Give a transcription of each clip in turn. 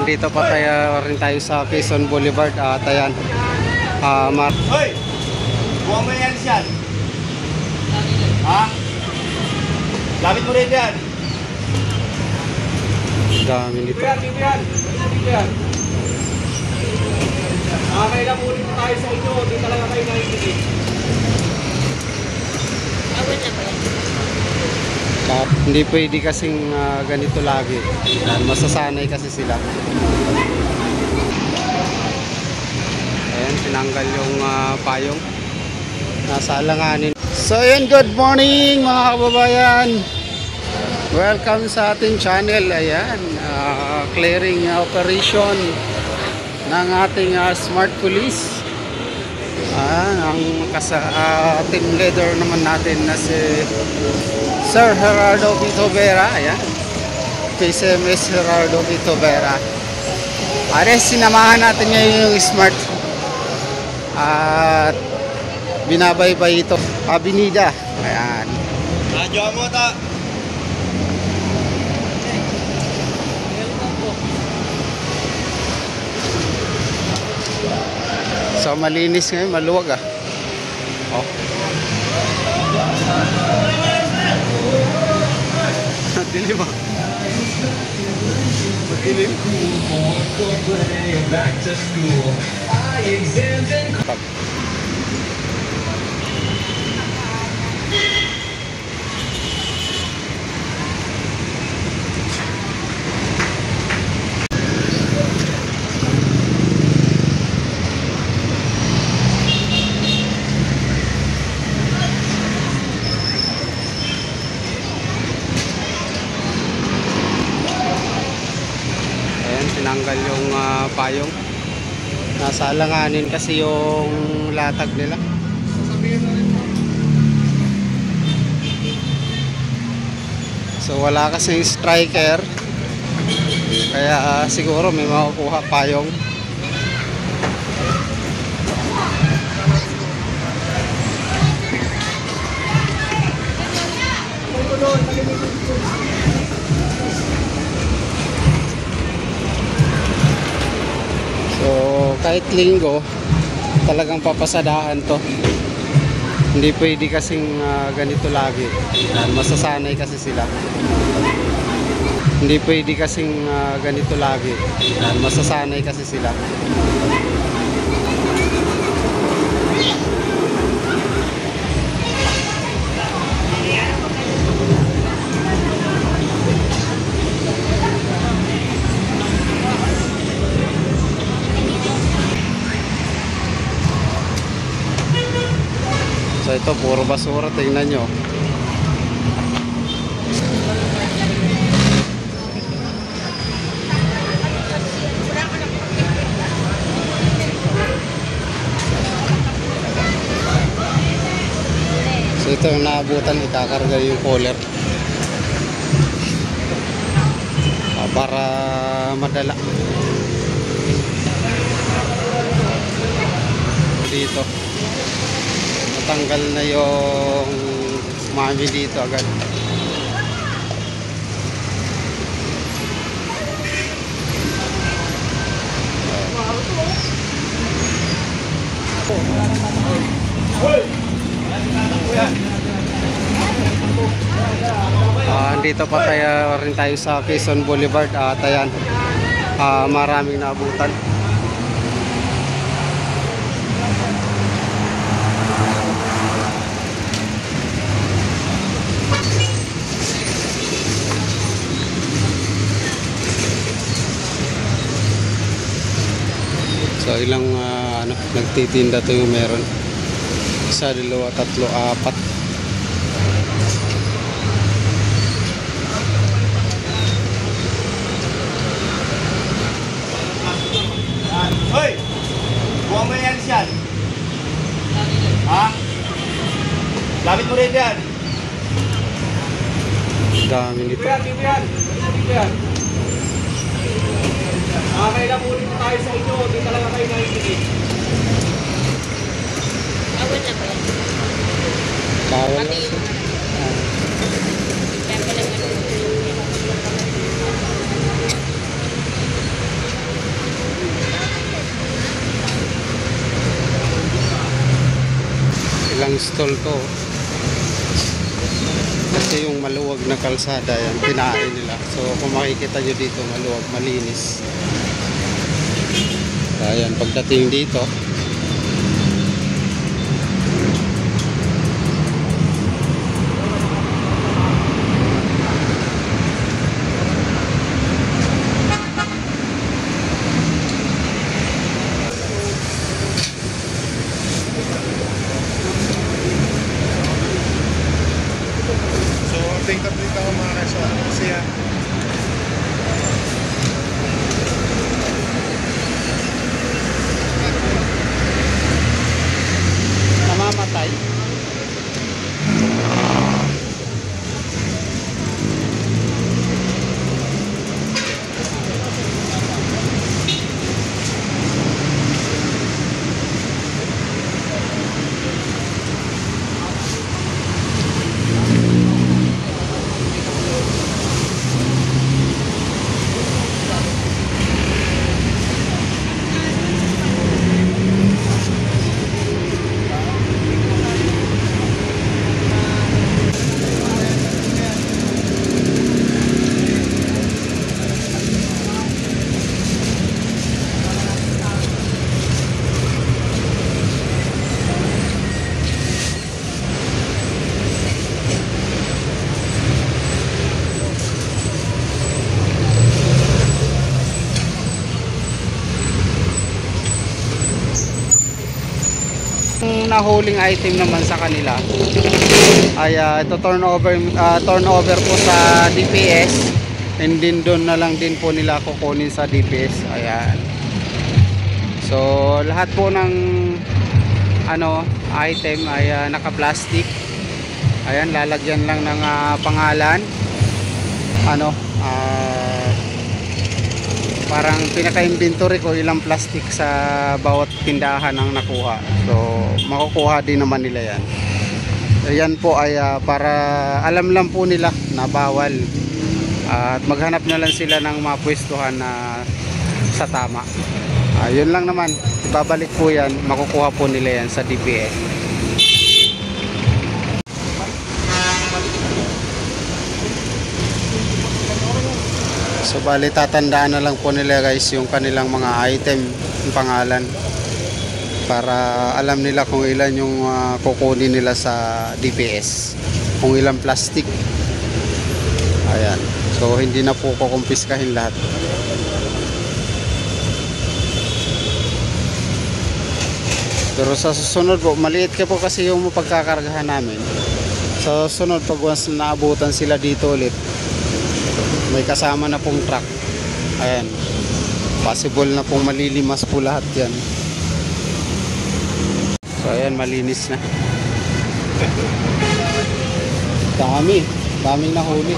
Andito pa rin tayo sa Quezon Boulevard at ayan. Hoy! Buha mo yan siyan. Ha? Gamit mo rin yan. Dami nito. Yan. Kailan ulit tayo sa inyo. Hindi talaga kayo nakikinig. Hindi pwede kasing ganito lagi. Masasanay kasi sila. Ayan, tinanggal yung payong. Nasa alanganin. So ayan, good morning mga kababayan. Welcome sa ating channel. Ayan, clearing operation ng ating smart police. Ang team leader naman natin na si Sir Gerardo Vitobera. Ayan, PCMS Gerardo Vitobera. Sinamahan natin ngayon yung smart at binabaybay ito Avenida. Ayan, Radyo mo ta. so malinis ngayon, maluwag oh. Dilim madilim. Tinanggal yung payong. Nasa alanganin kasi yung latag nila. So wala kasing striker, kaya siguro may makukuha payong. So kahit linggo talagang papasadahan to. Hindi pwede kasing ganito lagi. Masasanay kasi sila. Hindi pwede kasing ganito lagi. Masasanay kasi sila. So ito puro basura, tingnan nyo. So ito yung naabutan, ikakarga yung cooler para madala dito. Tanggal na yung mami dito agad. Dito pa rin tayo sa Quezon Boulevard at ayan, maraming naabutan. So ilang nagtitinda to yung meron. Isa, dalawa, tatlo, apat. Hoy! Buha mo yan siyan. Ha? Gamit mo rin yan. Dami nito. Yan. Kailan ulit tayo sa inyo. Hindi talaga kayo nakikinig. Bawal. Magandang stall to. Kasi yung maluwag na kalsada yan, pinain nila. So kung makikita nyo dito, maluwag, malinis. Ayan, pagdating dito, update ako mga restaurant kasi namamatay. Ang nahuling item naman sa kanila ay ito turnover po sa DPS, and din doon na lang din po nila kukunin sa DPS. Ayan, so lahat po ng item ay naka-plastic. Ayan, lalagyan lang ng pangalan, parang pinaka-inventory ko ilang plastic sa bawat tindahan ang nakuha. So makukuha din naman nila yan. Yan po ay para alam lang po nila na bawal, at maghanap na lang sila ng mapwestuhan na sa tama. Yun lang naman, ibabalik po yan, makukuha po nila yan sa DPS. So bali tatandaan na lang po nila guys yung kanilang mga item, yung pangalan, para alam nila kung ilan yung kukunin nila sa DPS, kung ilang plastic. Ayan, so hindi na po kukumpiskahin lahat. Pero sa susunod po, maliit ka po kasi yung pagkakargahan namin. Sa susunod, pag once naabutan sila dito ulit, may kasama na pong truck. Ayan, possible na pong malilimas po lahat yan. So ayan, malinis na. Daming nahuli.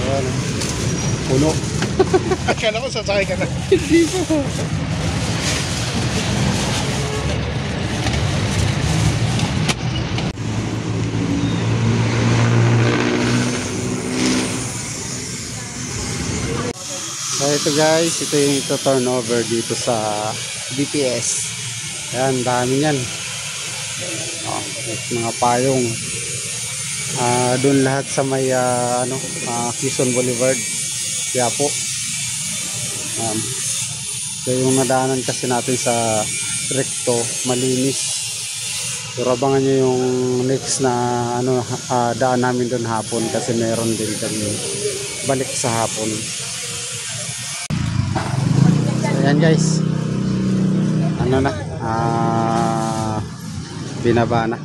Ayan, puno. akala ko sasakay ka na. Hindi po. So ito guys, ito yung turnover dito sa DPS. Ayan, dami yan. Mga payong. Doon lahat sa may Quezon Boulevard, Quiapo. So yung nadaanan kasi natin sa recto, malinis. So abangan nyo yung next na daan namin doon hapon, kasi meron din kami balik sa hapon. Ayan guys, binaba na.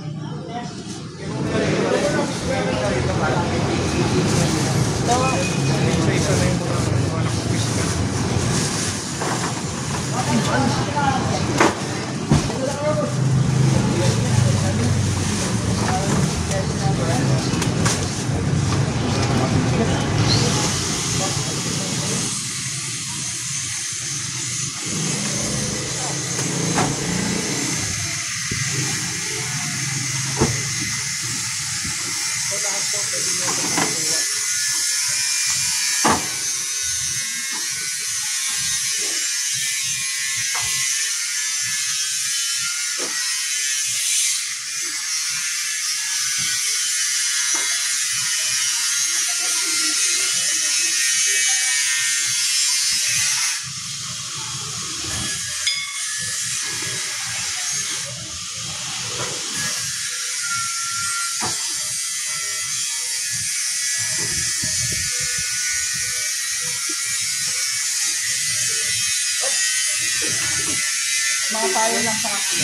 payo lang sa akin.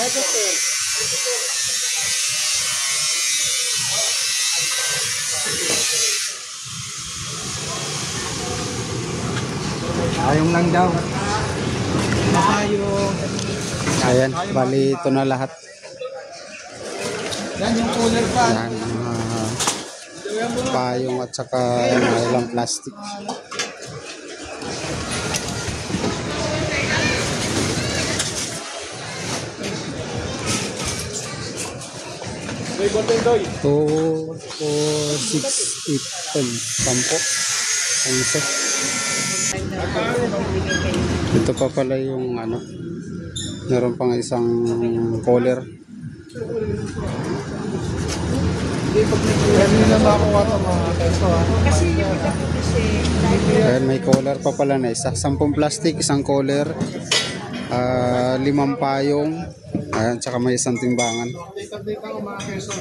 Ay, kasi. Ayong lang daw. Payong. Ayan, bali ito na lahat. Yan yung cooler pa. Yan, payong at saka yung ilang plastic. Doy, bote, doy. 2, 4, 6, 8, 10, 11. Ito pa pala yung ano, meron pang isang cooler. Pwede na makuha ito mga keso ha. Ayan, may cooler pa pala na isa. 10 plastic, isang cooler, 5 payong, ayan, tsaka may isang timbangan. Update ako mga keso.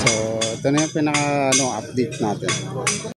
So, ito na yung pinaka update natin.